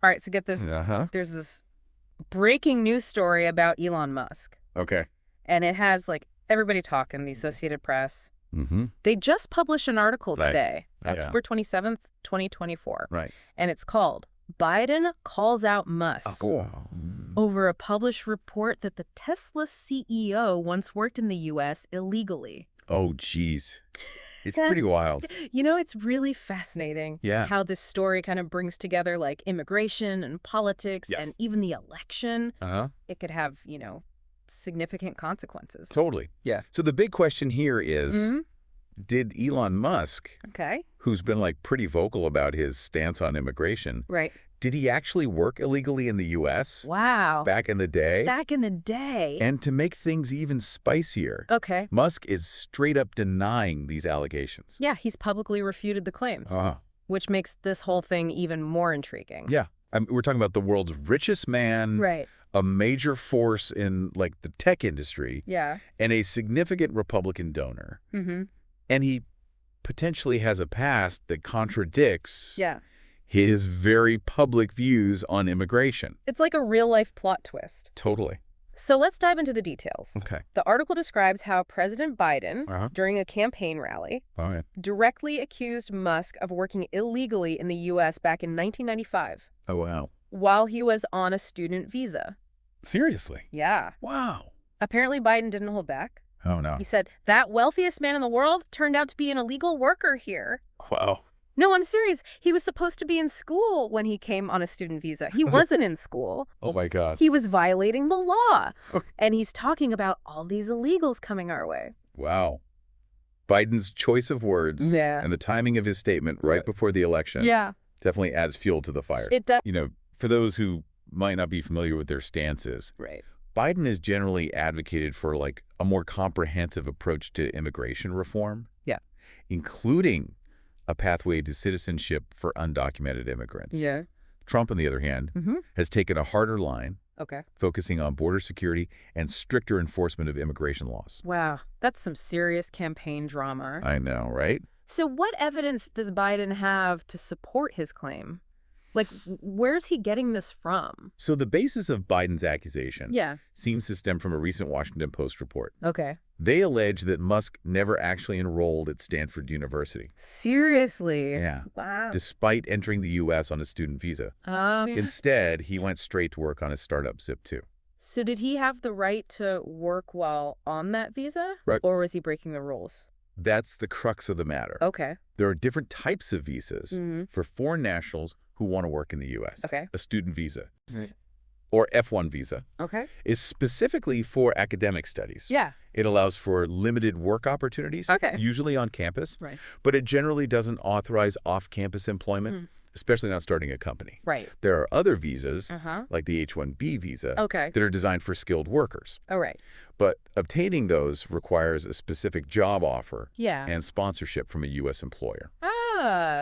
All right, so get this. There's this breaking news story about Elon Musk. Okay. And it has, like, everybody talking, the Associated Press. They just published an article today, October 27th, 2024. Right. And it's called Biden Calls Out Musk over a published report that the Tesla CEO once worked in the U.S. illegally. Oh, geez. It's pretty wild. You know, it's really fascinating how this story kind of brings together, like, immigration and politics and even the election. It could have, you know, significant consequences. Totally. Yeah. So the big question here is, did Elon Musk, who's been like pretty vocal about his stance on immigration, did he actually work illegally in the U.S.? Wow. Back in the day? Back in the day. And to make things even spicier, Musk is straight up denying these allegations. Yeah, he's publicly refuted the claims, which makes this whole thing even more intriguing. Yeah. We're talking about the world's richest man, a major force in like the tech industry, and a significant Republican donor. And he potentially has a past that contradicts his very public views on immigration. It's like a real-life plot twist. Totally. So let's dive into the details. Okay. The article describes how President Biden, during a campaign rally, directly accused Musk of working illegally in the U.S. back in 1995. Oh, wow. While he was on a student visa. Seriously? Yeah. Wow. Apparently, Biden didn't hold back. Oh, no. He said, that wealthiest man in the world turned out to be an illegal worker here. Wow. No, I'm serious. He was supposed to be in school when he came on a student visa. He wasn't in school. Oh, my God. He was violating the law. And he's talking about all these illegals coming our way. Wow. Biden's choice of words and the timing of his statement right before the election definitely adds fuel to the fire. It does. You know, for those who might not be familiar with their stances, Biden has generally advocated for like a more comprehensive approach to immigration reform, including a pathway to citizenship for undocumented immigrants. Trump, on the other hand, has taken a harder line, focusing on border security and stricter enforcement of immigration laws. Wow, that's some serious campaign drama. I know, right? So what evidence does Biden have to support his claim? Like, where's he getting this from? So the basis of Biden's accusation seems to stem from a recent Washington Post report. They allege that Musk never actually enrolled at Stanford University. Seriously? Yeah. Wow. Despite entering the U.S. on a student visa. Instead, he went straight to work on his startup Zip2. So did he have the right to work while on that visa? Right. Or was he breaking the rules? That's the crux of the matter. There are different types of visas for foreign nationals who want to work in the U.S. A student visa, or F1 visa, is specifically for academic studies. It allows for limited work opportunities, usually on campus, but it generally doesn't authorize off-campus employment, especially not starting a company. There are other visas, like the H-1B visa, that are designed for skilled workers. But obtaining those requires a specific job offer and sponsorship from a U.S. employer.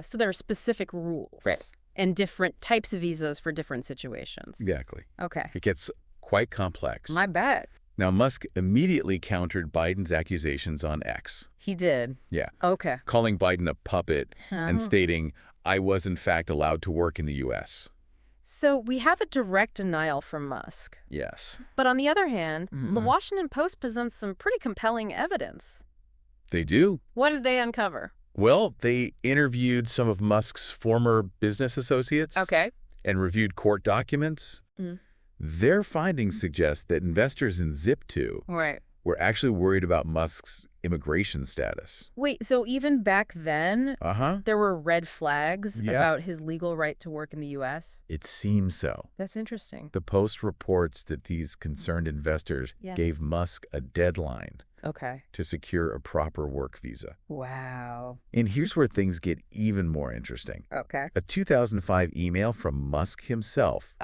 So there are specific rules. And different types of visas for different situations. Exactly. Okay. It gets quite complex. My bet. Now, Musk immediately countered Biden's accusations on X. He did? Yeah. Okay. Calling Biden a puppet and stating, I was in fact allowed to work in the U.S. So we have a direct denial from Musk. Yes. But on the other hand, the Washington Post presents some pretty compelling evidence. They do. What did they uncover? Well, they interviewed some of Musk's former business associates and reviewed court documents. Their findings suggest that investors in Zip2 were actually worried about Musk's immigration status. Wait, so even back then, there were red flags about his legal right to work in the U.S.? It seems so. That's interesting. The Post reports that these concerned investors gave Musk a deadline to secure a proper work visa. Wow. And here's where things get even more interesting. A 2005 email from Musk himself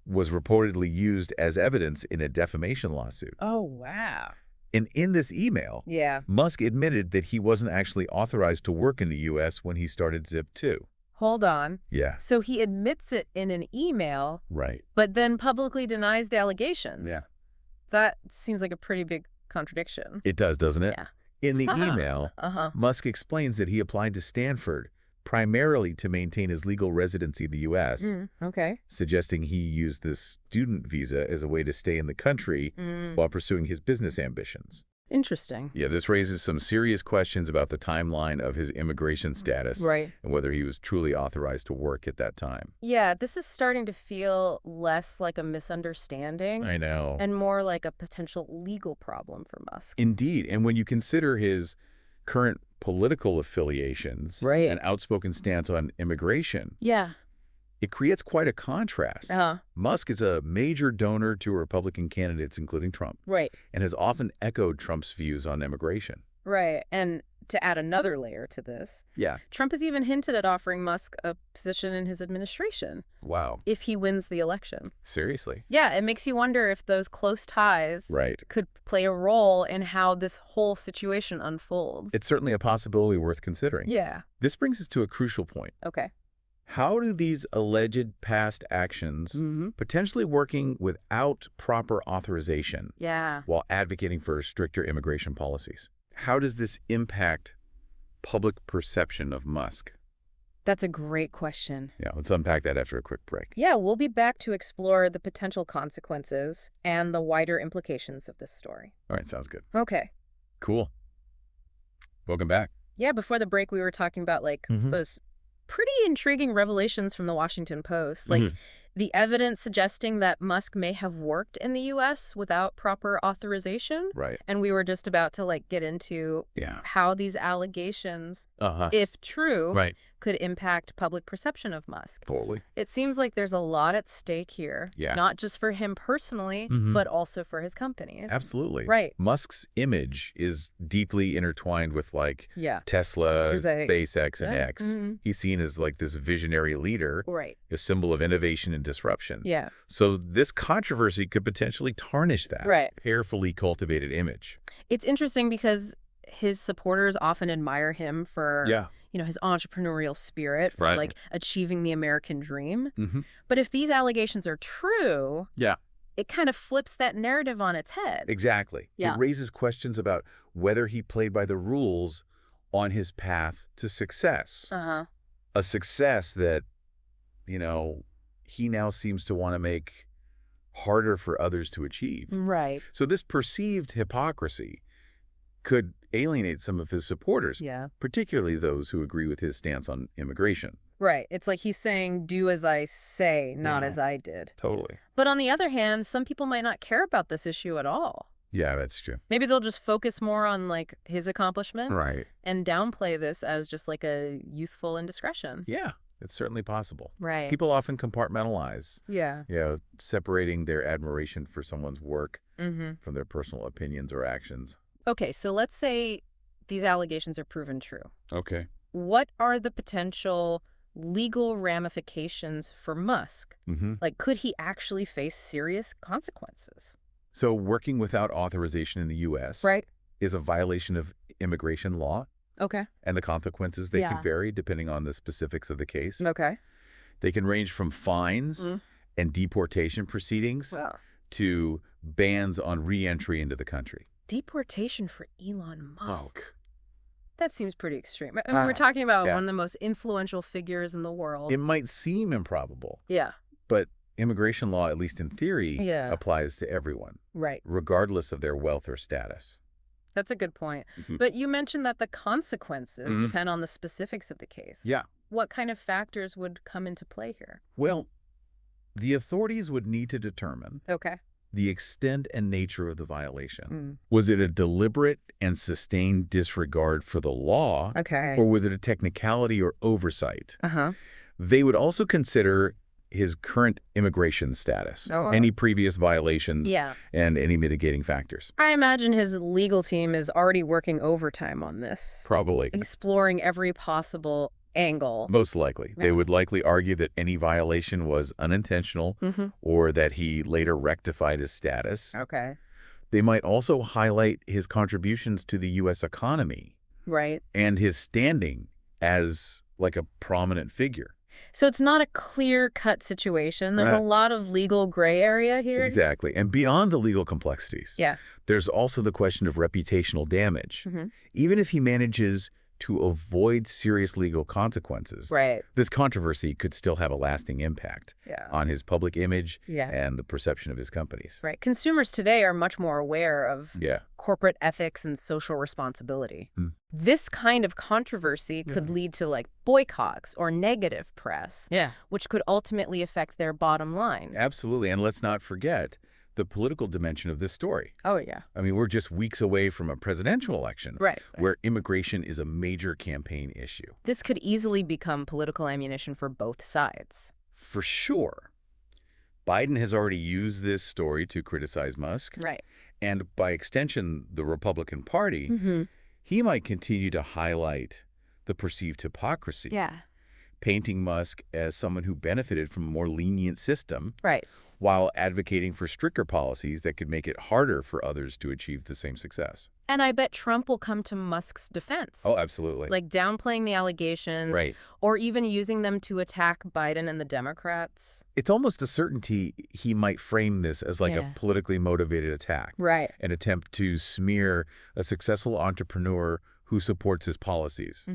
was reportedly used as evidence in a defamation lawsuit. Oh, wow. And in this email, Musk admitted that he wasn't actually authorized to work in the U.S. when he started Zip2. Hold on. Yeah. So he admits it in an email, but then publicly denies the allegations. That seems like a pretty big contradiction. It does, doesn't it? Yeah. In the email, Musk explains that he applied to Stanford primarily to maintain his legal residency in the U.S., okay. suggesting he used this student visa as a way to stay in the country while pursuing his business ambitions. Interesting. Yeah, this raises some serious questions about the timeline of his immigration status and whether he was truly authorized to work at that time. Yeah, this is starting to feel less like a misunderstanding. I know. And more like a potential legal problem for Musk. Indeed. And when you consider his current political affiliations and outspoken stance on immigration, it creates quite a contrast. Musk is a major donor to Republican candidates, including Trump, and has often echoed Trump's views on immigration. And to add another layer to this, Trump has even hinted at offering Musk a position in his administration. Wow. If he wins the election. Seriously? Yeah, it makes you wonder if those close ties could play a role in how this whole situation unfolds. It's certainly a possibility worth considering. Yeah. This brings us to a crucial point. Okay. How do these alleged past actions, potentially working without proper authorization while advocating for stricter immigration policies, how does this impact public perception of Musk? That's a great question. Yeah, let's unpack that after a quick break. Yeah, we'll be back to explore the potential consequences and the wider implications of this story. All right, sounds good. Okay. Cool. Welcome back. Yeah, before the break, we were talking about, like, those pretty intriguing revelations from the Washington Post. Like, the evidence suggesting that Musk may have worked in the U.S. without proper authorization. And we were just about to, like, get into how these allegations, if true, could impact public perception of Musk. Totally. It seems like there's a lot at stake here, not just for him personally, but also for his companies. Absolutely. Musk's image is deeply intertwined with, like, Tesla, SpaceX, and X. He's seen as, like, this visionary leader, a symbol of innovation and disruption. So this controversy could potentially tarnish that carefully cultivated image. It's interesting because his supporters often admire him for, you know, his entrepreneurial spirit, for like achieving the American dream. But if these allegations are true, it kind of flips that narrative on its head. Exactly. It raises questions about whether he played by the rules on his path to success. A success that, you know, he now seems to want to make harder for others to achieve. So this perceived hypocrisy could alienate some of his supporters, particularly those who agree with his stance on immigration. It's like he's saying, do as I say, not as I did. Totally. But on the other hand, some people might not care about this issue at all. Yeah, that's true. Maybe they'll just focus more on, like, his accomplishments and downplay this as just like a youthful indiscretion. Yeah, it's certainly possible. People often compartmentalize, you know, separating their admiration for someone's work from their personal opinions or actions. Okay, so let's say these allegations are proven true. Okay. What are the potential legal ramifications for Musk? Like, could he actually face serious consequences? So working without authorization in the U.S. is a violation of immigration law. And the consequences, they can vary depending on the specifics of the case. They can range from fines and deportation proceedings to bans on re-entry into the country. Deportation for Elon Musk. That seems pretty extreme. I mean, we're talking about one of the most influential figures in the world. It might seem improbable. But immigration law, at least in theory, applies to everyone. Regardless of their wealth or status. That's a good point. But you mentioned that the consequences depend on the specifics of the case. What kind of factors would come into play here? Well, the authorities would need to determine the extent and nature of the violation. Was it a deliberate and sustained disregard for the law? Or was it a technicality or oversight? They would also consider his current immigration status, any previous violations, and any mitigating factors. I imagine his legal team is already working overtime on this. Probably. Exploring every possible angle. Most likely. They would likely argue that any violation was unintentional or that he later rectified his status. They might also highlight his contributions to the U.S. economy. And his standing as, like, a prominent figure. So it's not a clear-cut situation. There's a lot of legal gray area here. Exactly. And beyond the legal complexities, there's also the question of reputational damage. Even if he manages to avoid serious legal consequences, this controversy could still have a lasting impact on his public image and the perception of his companies. Consumers today are much more aware of corporate ethics and social responsibility. This kind of controversy could lead to like boycotts or negative press, which could ultimately affect their bottom line. Absolutely. And let's not forget the political dimension of this story. Oh, yeah. I mean, we're just weeks away from a presidential election where immigration is a major campaign issue. This could easily become political ammunition for both sides. For sure. Biden has already used this story to criticize Musk. And by extension, the Republican Party, he might continue to highlight the perceived hypocrisy, painting Musk as someone who benefited from a more lenient system, while advocating for stricter policies that could make it harder for others to achieve the same success. And I bet Trump will come to Musk's defense. Oh, absolutely. Like downplaying the allegations, or even using them to attack Biden and the Democrats. It's almost a certainty he might frame this as like a politically motivated attack. An attempt to smear a successful entrepreneur who supports his policies.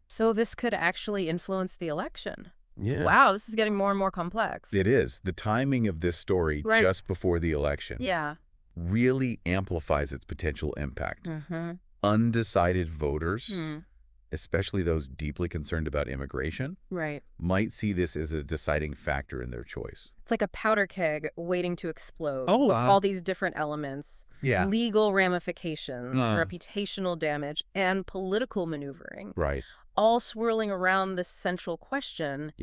So this could actually influence the election. Wow, this is getting more and more complex. It is. The timing of this story just before the election really amplifies its potential impact. Undecided voters, especially those deeply concerned about immigration, might see this as a deciding factor in their choice. It's like a powder keg waiting to explode with all these different elements, legal ramifications, reputational damage, and political maneuvering. All swirling around this central question.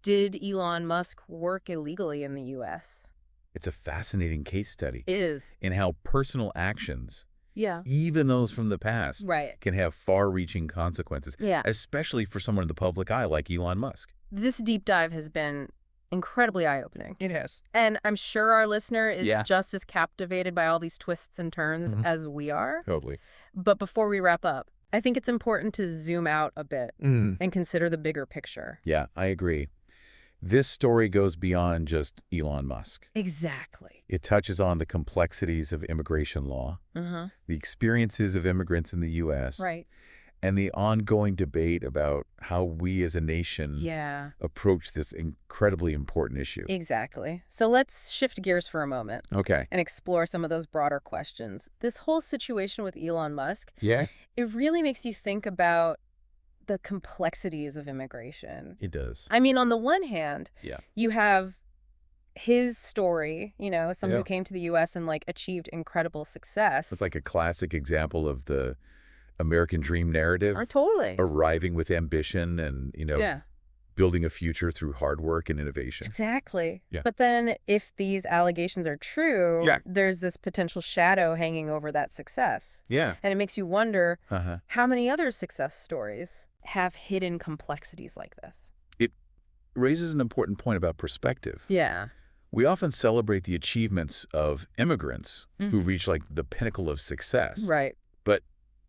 Did Elon Musk work illegally in the U.S.? It's a fascinating case study. It is. In how personal actions, even those from the past, can have far-reaching consequences, especially for someone in the public eye like Elon Musk. This deep dive has been incredibly eye-opening. It has. And I'm sure our listener is just as captivated by all these twists and turns as we are. Totally. But before we wrap up, I think it's important to zoom out a bit and consider the bigger picture. Yeah, I agree. This story goes beyond just Elon Musk. Exactly. It touches on the complexities of immigration law, the experiences of immigrants in the U.S., and the ongoing debate about how we as a nation approach this incredibly important issue. Exactly. So let's shift gears for a moment. Okay. And explore some of those broader questions. This whole situation with Elon Musk, it really makes you think about the complexities of immigration. It does. I mean, on the one hand, you have his story, you know, someone who came to the U.S. and like achieved incredible success. It's like a classic example of the American dream narrative. Totally. Arriving with ambition and, you know, building a future through hard work and innovation. Exactly. But then if these allegations are true, there's this potential shadow hanging over that success. And it makes you wonder how many other success stories have hidden complexities like this. It raises an important point about perspective. We often celebrate the achievements of immigrants who reach like the pinnacle of success. But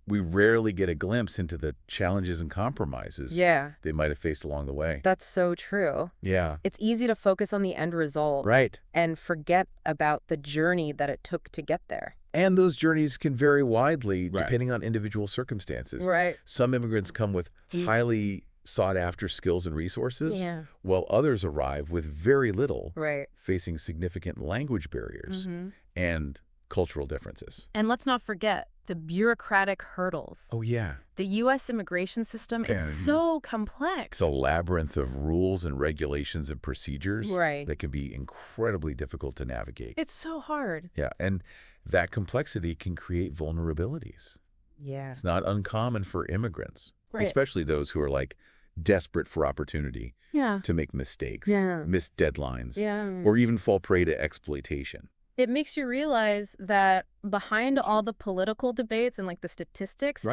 we rarely get a glimpse into the challenges and compromises they might have faced along the way. That's so true. It's easy to focus on the end result and forget about the journey that it took to get there. And those journeys can vary widely depending on individual circumstances. Some immigrants come with highly sought-after skills and resources, while others arrive with very little, facing significant language barriers and cultural differences. And let's not forget the bureaucratic hurdles. The U.S. immigration system, it's so complex. It's a labyrinth of rules and regulations and procedures that can be incredibly difficult to navigate. It's so hard. And that complexity can create vulnerabilities. It's not uncommon for immigrants, especially those who are like desperate for opportunity to make mistakes, miss deadlines, or even fall prey to exploitation. It makes you realize that behind all the political debates and like the statistics,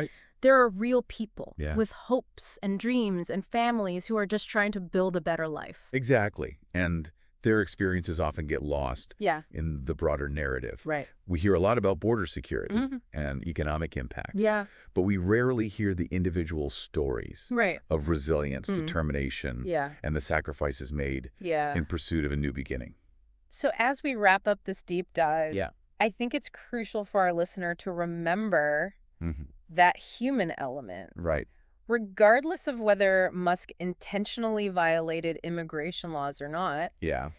there are real people with hopes and dreams and families who are just trying to build a better life. Exactly. And their experiences often get lost in the broader narrative. We hear a lot about border security and economic impacts, but we rarely hear the individual stories of resilience, determination, and the sacrifices made in pursuit of a new beginning. So as we wrap up this deep dive, I think it's crucial for our listener to remember that human element. Regardless of whether Musk intentionally violated immigration laws or not, Yeah.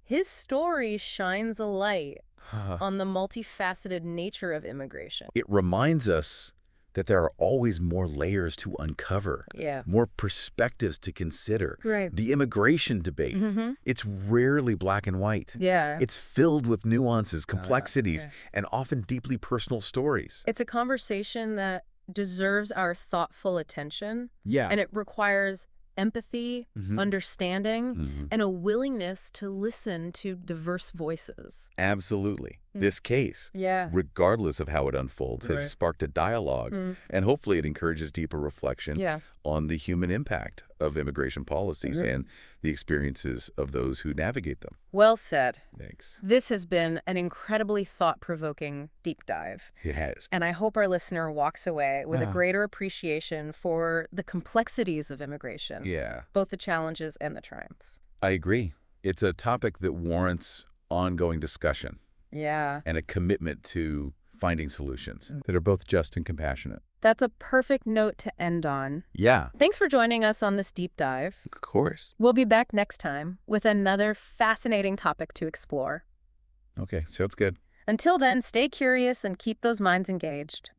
his story shines a light on the multifaceted nature of immigration. It reminds us that there are always more layers to uncover, more perspectives to consider. Right. The immigration debate, it's rarely black and white. Yeah. It's filled with nuances, complexities, and often deeply personal stories. It's a conversation that deserves our thoughtful attention. Yeah. And it requires empathy, understanding, and a willingness to listen to diverse voices. Absolutely. This case, regardless of how it unfolds, has sparked a dialogue, and hopefully it encourages deeper reflection on the human impact of immigration policies and the experiences of those who navigate them. Well said. Thanks. This has been an incredibly thought-provoking deep dive. It has. And I hope our listener walks away with a greater appreciation for the complexities of immigration. Yeah. Both the challenges and the triumphs. I agree. It's a topic that warrants ongoing discussion. Yeah. And a commitment to finding solutions that are both just and compassionate. That's a perfect note to end on. Yeah. Thanks for joining us on this deep dive. Of course. We'll be back next time with another fascinating topic to explore. Okay, sounds good. Until then, stay curious and keep those minds engaged.